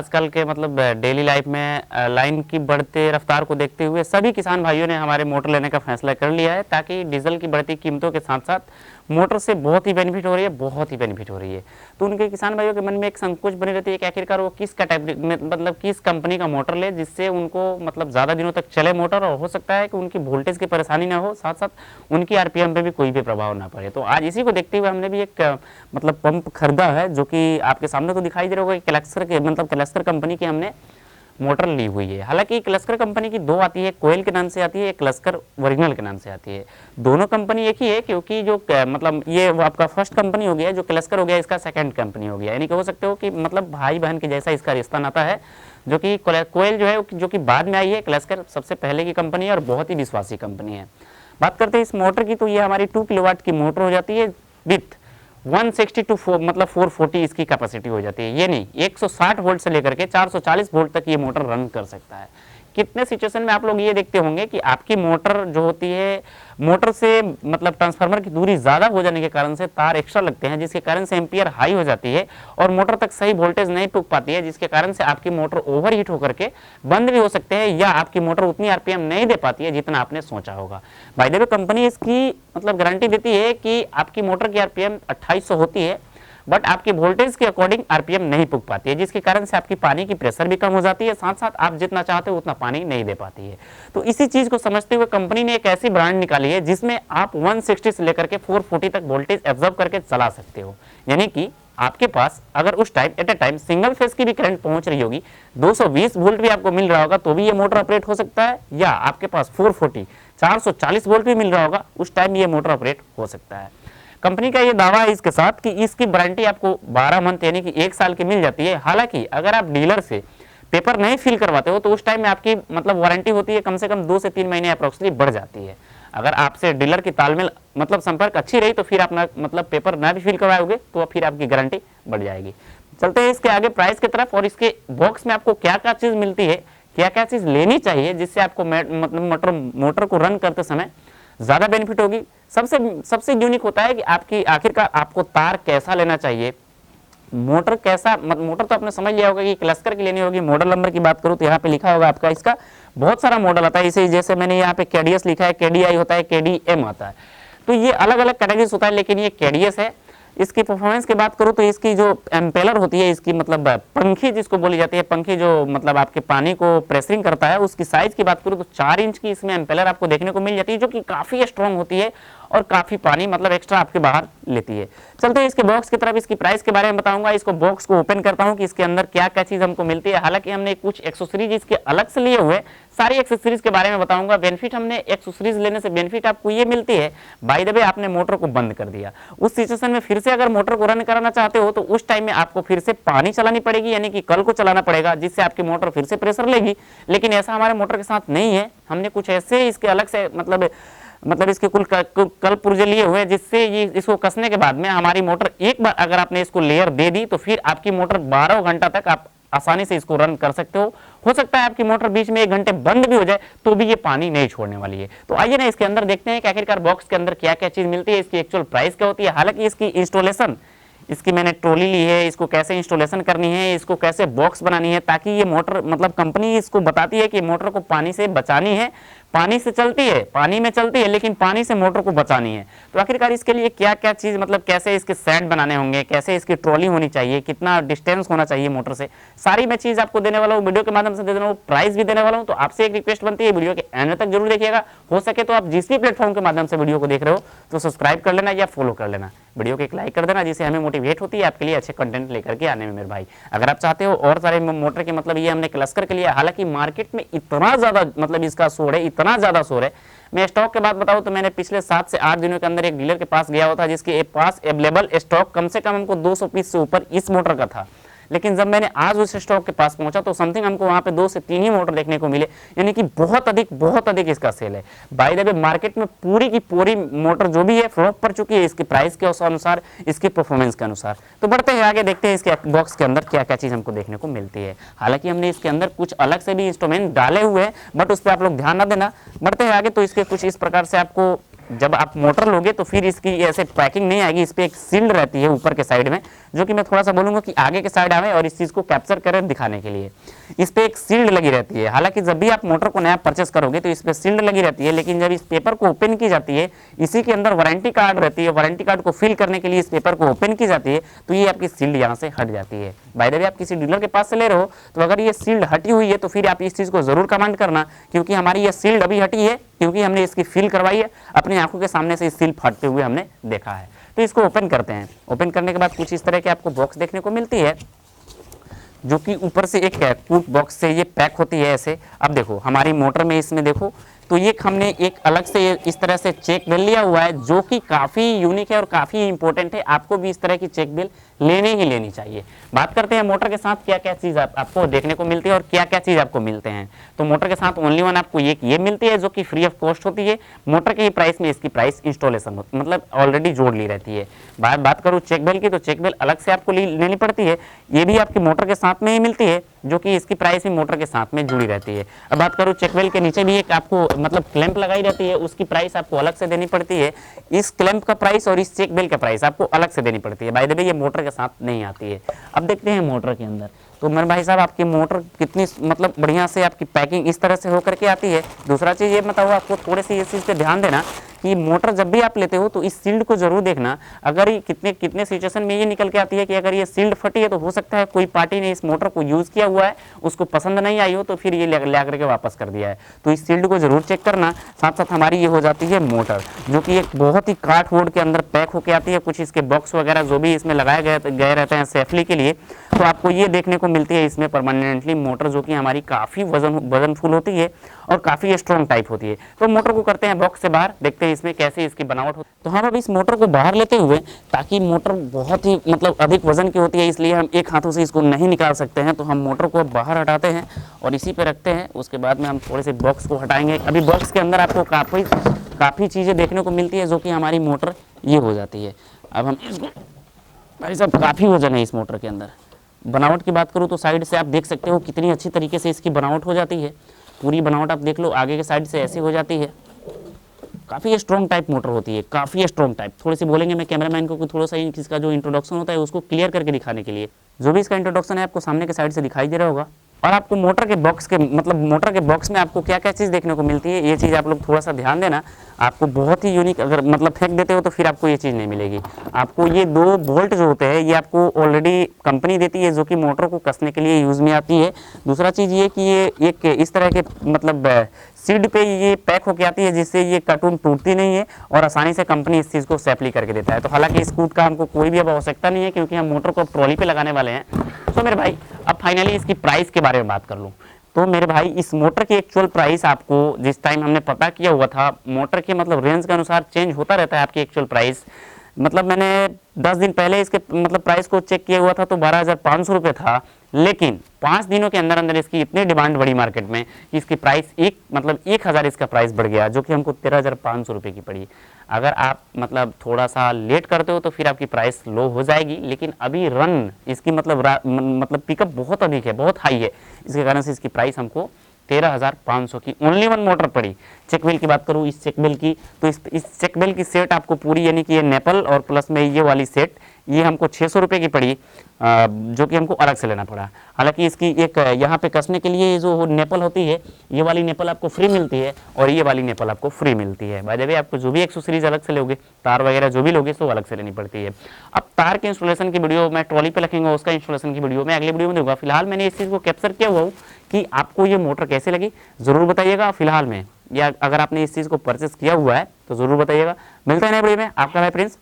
आजकल के मतलब डेली लाइफ में लाइन की बढ़ते रफ्तार को देखते हुए सभी किसान भाइयों ने हमारे मोटर लेने का फैसला कर लिया है, ताकि डीजल की बढ़ती कीमतों के साथ साथ मोटर से बहुत ही बेनिफिट हो रही है, बहुत ही बेनिफिट हो रही है। तो उनके किसान भाइयों के मन में एक संकोच बनी रहती है कि आखिरकार वो किस कैटेगरी मतलब किस कंपनी का मोटर ले, जिससे उनको मतलब ज़्यादा दिनों तक चले मोटर, और हो सकता है कि उनकी वोल्टेज की परेशानी ना हो, साथ साथ उनकी आरपीएम पे भी कोई भी प्रभाव ना पड़े। तो आज इसी को देखते हुए हमने भी एक मतलब पंप खरीदा है, जो कि आपके सामने तो दिखाई दे रहा होगा कि क्लस्कर के मतलब क्लस्कर कंपनी की हमने मोटर ली हुई है। हालांकि क्लस्कर कंपनी की दो आती है, कोयल के नाम से आती है, एक क्लस्कर ओरिजिनल के नाम से आती है। दोनों कंपनी एक ही है, क्योंकि जो मतलब ये आपका फर्स्ट कंपनी हो गया, जो क्लस्कर हो गया इसका सेकंड कंपनी हो गया, यानी कि हो सकते हो कि मतलब भाई बहन के जैसा इसका रिश्ता नाता है। जो कि कोयल जो है जो कि बाद में आई है, क्लस्कर सबसे पहले की कंपनी है और बहुत ही विश्वासी कंपनी है। बात करते हैं इस मोटर की, तो ये हमारी 2 किलोवाट की मोटर हो जाती है विथ 160 टू मतलब 440 इसकी कैपेसिटी हो जाती है। ये नहीं, 160 वोल्ट से लेकर के 440 वोल्ट तक ये मोटर रन कर सकता है। कितने सिचुएशन में आप लोग ये देखते होंगे कि आपकी मोटर जो होती है, मोटर से मतलब ट्रांसफार्मर की दूरी ज़्यादा हो जाने के कारण से तार एक्स्ट्रा लगते हैं, जिसके कारण से एम्पियर हाई हो जाती है और मोटर तक सही वोल्टेज नहीं पुग पाती है, जिसके कारण से आपकी मोटर ओवरहीट होकर के बंद भी हो सकते हैं, या आपकी मोटर उतनी आरपीएम नहीं दे पाती है जितना आपने सोचा होगा। बाय द वे कंपनी इसकी मतलब गारंटी देती है कि आपकी मोटर की आरपीएम 2800 होती है, बट आपकी वोल्टेज के अकॉर्डिंग आरपीएम नहीं पुग पाती है, जिसके कारण से आपकी पानी की प्रेशर भी कम हो जाती है, साथ साथ आप जितना चाहते हो उतना पानी नहीं दे पाती है। तो इसी चीज को समझते हुए कंपनी ने एक ऐसी ब्रांड निकाली है जिसमें आप 160 से लेकर के 440 तक वोल्टेज एब्जॉर्ब करके चला सकते हो। यानी कि आपके पास अगर उस time at a time single phase की भी करंट पहुंच रही होगी, 220 वोल्ट भी आपको मिल रहा होगा, तो भी ये मोटर ऑपरेट हो सकता है, या आपके पास 440 440 वोल्ट भी मिल रहा होगा, उस टाइम ये मोटर ऑपरेट हो सकता है। कंपनी का ये दावा है इसके साथ कि इसकी वारंटी आपको 12 मंथ यानी कि 1 साल की मिल जाती है। हालांकि अगर आप डीलर से पेपर नहीं फिल करवाते हो तो उस टाइम में आपकी मतलब वारंटी होती है कम से कम 2 से 3 महीने अप्रोक्सीमेटली बढ़ जाती है। अगर आपसे डीलर की तालमेल मतलब संपर्क अच्छी रही तो फिर आप मतलब पेपर ना भी फिल करवाओगे तो फिर आपकी गारंटी बढ़ जाएगी। चलते हैं इसके आगे प्राइस की तरफ, और इसके बॉक्स में आपको क्या क्या चीज़ मिलती है, क्या क्या चीज़ लेनी चाहिए जिससे आपको मतलब मोटर को रन करते समय ज़्यादा बेनिफिट होगी। सबसे यूनिक होता है कि आपकी आखिरकार आपको तार कैसा लेना चाहिए, मोटर कैसा मोटर तो आपने समझ लिया होगा कि क्लस्टर की लेनी होगी। मॉडल नंबर की बात करूँ तो यहाँ पे लिखा होगा आपका, इसका बहुत सारा मॉडल आता है, इसे जैसे मैंने यहाँ पे केडीएस लिखा है, केडीआई होता है, केडीएम आता है, तो ये अलग अलग कैटेगरीज होता है, लेकिन ये केडीएस है। इसकी परफॉर्मेंस की बात करूँ तो इसकी जो एम्पेलर होती है, इसकी मतलब पंखी जिसको बोली जाती है, पंखी जो मतलब आपके पानी को प्रेसरिंग करता है, उसकी साइज की बात करूँ तो 4 इंच की इसमें एम्पेलर आपको देखने को मिल जाती है, जो कि काफ़ी स्ट्रॉन्ग होती है और काफ़ी पानी मतलब एक्स्ट्रा आपके बाहर लेती है। चलते हैं इसके बॉक्स की तरफ, इसकी प्राइस के बारे में बताऊंगा। इसको बॉक्स को ओपन करता हूं कि इसके अंदर क्या क्या चीज़ हमको मिलती है। हालांकि हमने कुछ एक्सेसरीज इसके अलग से लिए हुए, सारी एक्सेसरीज के बारे में बताऊंगा। बेनिफिट हमने एक्सेसरीज लेने से बेनिफिट आपको ये मिलती है, बाय द वे आपने मोटर को बंद कर दिया, उस सिचुएशन में फिर से अगर मोटर को रन कराना चाहते हो तो उस टाइम में आपको फिर से पानी चलानी पड़ेगी, यानी कि कल को चलाना पड़ेगा, जिससे आपकी मोटर फिर से प्रेशर लेगी। लेकिन ऐसा हमारे मोटर के साथ नहीं है, हमने कुछ ऐसे इसके अलग से मतलब इसके कुल कल पुर्जे लिए हुए हैं, जिससे ये इसको कसने के बाद में हमारी मोटर एक बार अगर आपने इसको लेयर दे दी तो फिर आपकी मोटर 12 घंटा तक आप आसानी से इसको रन कर सकते हो सकता है आपकी मोटर बीच में 1 घंटे बंद भी हो जाए तो भी ये पानी नहीं छोड़ने वाली है। तो आइए ना इसके अंदर देखते हैं कि आखिरकार बॉक्स के अंदर क्या क्या चीज़ मिलती है, इसकी एक्चुअल प्राइस क्या होती है। हालांकि इसकी इंस्टॉलेशन, इसकी मैंने ट्रॉली ली है, इसको कैसे इंस्टॉलेशन करनी है, इसको कैसे बॉक्स बनानी है, ताकि ये मोटर मतलब कंपनी इसको बताती है कि मोटर को पानी से बचानी है, पानी से चलती है, पानी में चलती है, लेकिन पानी से मोटर को बचानी है। तो आखिरकार इसके लिए क्या क्या चीज़ मतलब कैसे इसके सेट बनाने होंगे, कैसे इसकी ट्रॉली होनी चाहिए, कितना डिस्टेंस होना चाहिए मोटर से, सारी मैं चीज़ आपको देने वाला हूँ, वीडियो के माध्यम से दे देना हूँ, प्राइस भी देने वाला हूँ। तो आपसे एक रिक्वेस्ट बनती है, वीडियो के एंड तक जरूर देखिएगा। हो सके तो आप जिस भी प्लेटफॉर्म के माध्यम से वीडियो को देख रहे हो तो सब्सक्राइब कर लेना या फॉलो कर लेना, वीडियो को एक लाइक कर देना, जिससे हमें मोटिवेट होती है आपके लिए अच्छे कंटेंट लेकर के आने में। मेरे भाई अगर आप चाहते हो और सारे मोटर के मतलब ये हमने क्लस्टर के लिए, हालांकि मार्केट में इतना ज़्यादा मतलब इसका शोर है, इतना ज़्यादा शोर है। मैं स्टॉक के बात बताऊं तो मैंने पिछले 7 से 8 दिनों के अंदर एक डीलर के पास गया हुआ था, जिसके पास अवेलेबल स्टॉक कम से कम हमको 200 पीस से ऊपर इस मोटर का था। लेकिन जब मैंने आज उस स्टॉक के पास पहुंचा तो समथिंग हमको वहां पे 2 से 3 ही मोटर देखने को मिले, यानी कि बहुत अधिक इसका सेल है। बाय द वे मार्केट में पूरी की पूरी मोटर जो भी है फ्लॉप पड़ चुकी है इसकी प्राइस के अनुसार, इसकी परफॉर्मेंस के अनुसार। तो बढ़ते हैं आगे, देखते हैं इसके बॉक्स के अंदर क्या क्या चीज़ हमको देखने को मिलती है। हालांकि हमने इसके अंदर कुछ अलग से भी इंस्ट्रूमेंट डाले हुए हैं, बट उस पर आप लोग ध्यान ना देना। बढ़ते हैं आगे, तो इसके कुछ इस प्रकार से आपको जब आप मोटर लोगे तो फिर इसकी ऐसे पैकिंग नहीं आएगी, इस पर एक सील्ड रहती है ऊपर के साइड में, जो कि मैं थोड़ा सा बोलूँगा कि आगे के साइड आवे और इस चीज़ को कैप्चर करें दिखाने के लिए। इस पर एक सील्ड लगी रहती है। हालांकि जब भी आप मोटर को नया परचेस करोगे तो इस पर सील्ड लगी रहती है, लेकिन जब इस पेपर को ओपन की जाती है, इसी के अंदर वारंटी कार्ड रहती है, वारंटी कार्ड को फिल करने के लिए इस पेपर को ओपन की जाती है, तो ये आपकी सील्ड यहाँ से हट जाती है। बाय द वे आप किसी डीलर के पास से ले रहे हो तो अगर ये सील्ड हटी हुई है तो फिर आप इस चीज़ को जरूर कमेंट करना, क्योंकि हमारी ये सील्ड अभी हटी है, क्योंकि हमने इसकी फिल करवाई है, अपनी आंखों के सामने से इस सील फटते हुए हमने देखा है। तो इसको ओपन करते हैं। ओपन करने के बाद कुछ इस तरह के आपको बॉक्स देखने को मिलती है, जो कि ऊपर से एक कूट बॉक्स से ये पैक होती है ऐसे। अब देखो हमारी मोटर में इसमें देखो तो ये हमने एक अलग से इस तरह से चेक बिल लिया हुआ है, जो कि काफ़ी यूनिक है और काफ़ी इंपॉर्टेंट है। आपको भी इस तरह की चेक बिल लेनी ही लेनी चाहिए। बात करते हैं मोटर के साथ क्या क्या चीज़ आपको देखने को मिलती है और क्या क्या चीज़ आपको मिलते हैं। तो मोटर के साथ ओनली वन आपको ये मिलती है, जो कि फ्री ऑफ कॉस्ट होती है। मोटर के प्राइस में इसकी प्राइस इंस्टॉलेशन होती है, मतलब ऑलरेडी जोड़ ली रहती है। बात करूँ चेक बिल की, तो चेक बिल अलग से आपको लेनी पड़ती है। ये भी आपकी मोटर के साथ में ही मिलती है, जो कि इसकी प्राइस भी मोटर के साथ में जुड़ी रहती है। अब बात करूँ चेक बिल के नीचे भी एक आपको मतलब क्लैंप लगाई रहती है, उसकी प्राइस आपको अलग से देनी पड़ती है। इस क्लैंप का प्राइस और इस चेक बिल का प्राइस आपको अलग से देनी पड़ती है। बाय द वे ये मोटर के साथ नहीं आती है। अब देखते हैं मोटर के अंदर। तो मेरे भाई साहब आपकी मोटर कितनी मतलब बढ़िया से आपकी पैकिंग इस तरह से होकर के आती है। दूसरा चीज़ ये बताओ आपको, थोड़े से इस चीज़ पे ध्यान देना कि मोटर जब भी आप लेते हो तो इस सील्ड को जरूर देखना। अगर ये कितने सिचुएशन में ये निकल के आती है कि अगर ये सील्ड फटी है तो हो सकता है कोई पार्टी ने इस मोटर को यूज़ किया हुआ है, उसको पसंद नहीं आई हो, तो फिर ये ला करके वापस कर दिया है। तो इस सील्ड को जरूर चेक करना। साथ साथ हमारी ये हो जाती है मोटर, जो कि एक बहुत ही काट वोड के अंदर पैक होकर आती है। कुछ इसके बॉक्स वगैरह जो भी इसमें लगाए गए रहते हैं सेफली के लिए, तो आपको ये देखने को मिलती है इसमें परमानेंटली मोटर, जो कि हमारी काफ़ी वजनफुल होती है और काफ़ी स्ट्रॉन्ग टाइप होती है। तो मोटर को करते हैं बॉक्स से बाहर, देखते हैं इसमें कैसे इसकी बनावट होती है। तो हम अब इस मोटर को बाहर लेते हुए, ताकि मोटर बहुत ही मतलब अधिक वजन की होती है, इसलिए हम एक हाथों से इसको नहीं निकाल सकते हैं, तो हम मोटर को बाहर हटाते हैं और इसी पे रखते हैं। उसके बाद में हम थोड़े से बॉक्स को हटाएंगे। अभी बॉक्स के अंदर आपको काफ़ी चीज़ें देखने को मिलती है, जो कि हमारी मोटर ये हो जाती है। अब हम इसको, भाई साहब काफ़ी वजन है इस मोटर के अंदर। बनावट की बात करूँ तो साइड से आप देख सकते हो कितनी अच्छी तरीके से इसकी बनावट हो जाती है। पूरी बनावट आप देख लो, आगे के साइड से ऐसी हो जाती है। काफ़ी स्ट्रॉन्ग टाइप मोटर होती है, काफ़ी स्ट्रॉन्ग टाइप। थोड़ी सी बोलेंगे मैं कैमरामैन को थोड़ा सा इसका जो इंट्रोडक्शन होता है उसको क्लियर करके दिखाने के लिए। जो भी इसका इंट्रोडक्शन है आपको सामने के साइड से दिखाई दे रहा होगा। और आपको मोटर के बॉक्स में आपको क्या क्या चीज़ देखने को मिलती है, ये चीज़ आप लोग थोड़ा सा ध्यान देना। आपको बहुत ही यूनिक, अगर मतलब फेंक देते हो तो फिर आपको ये चीज़ नहीं मिलेगी। आपको ये 2 बोल्ट जो होते हैं ये आपको ऑलरेडी कंपनी देती है, जो कि मोटर को कसने के लिए यूज़ में आती है। दूसरा चीज़ ये कि ये एक इस तरह के मतलब सीड पे ये पैक होके आती है, जिससे ये कार्टून टूटती नहीं है और आसानी से कंपनी इस चीज़ को सेफली करके देता है। तो हालांकि इस कूट का हमको कोई भी अब आवश्यकता नहीं है, क्योंकि हम मोटर को ट्रॉली पे लगाने वाले हैं। तो मेरे भाई अब फाइनली इसकी प्राइस के बारे में बात कर लूँ। तो मेरे भाई इस मोटर की एक्चुअल प्राइस आपको जिस टाइम हमने पता किया हुआ था, मोटर के मतलब रेंज के अनुसार चेंज होता रहता है आपकी एक्चुअल प्राइस। मतलब मैंने 10 दिन पहले इसके मतलब प्राइस को चेक किया हुआ था तो 12,500 रुपये था, लेकिन 5 दिनों के अंदर अंदर इसकी इतनी डिमांड बढ़ी मार्केट में कि इसकी प्राइस 1,000 इसका प्राइस बढ़ गया, जो कि हमको 13,500 रुपये की पड़ी। अगर आप मतलब थोड़ा सा लेट करते हो तो फिर आपकी प्राइस लो हो जाएगी, लेकिन अभी रन इसकी मतलब पिकअप बहुत अधिक है, बहुत हाई है, इसके कारण से इसकी प्राइस हमको 13,500 की ओनली वन मोटर पड़ी। चेक बिल की बात करूँ इस चेक बिल की, तो इस चेक बिल की सेट आपको पूरी, यानी कि ये नेपल और प्लस में ये वाली सेट, ये हमको 600 रुपये की पड़ी, जो कि हमको अलग से लेना पड़ा। हालांकि इसकी एक यहाँ पे कसने के लिए जो नेपल होती है, ये वाली नेपल आपको फ्री मिलती है और ये वाली नेपल आपको फ्री मिलती है। बाय द वे आपको जो भी एक्सेसरीज अलग से लोगे, तार वगैरह जो भी लोगे, तो अलग से लेनी पड़ती है। अब तार के इंस्टॉलेशन की वीडियो मैं ट्रॉली पे रखेंगे, उसका इंस्टॉलेशन की वीडियो मैं अगले वीडियो में दूंगा। फिलहाल मैंने इस चीज़ को कैप्चर किया हुआ हूँ कि आपको ये मोटर कैसे लगी ज़रूर बताइएगा फिलहाल में, या अगर आपने इस चीज़ को परचेस किया हुआ है तो ज़रूर बताइएगा। मिलता है नए वीडियो में, आपका भाई प्रिंस।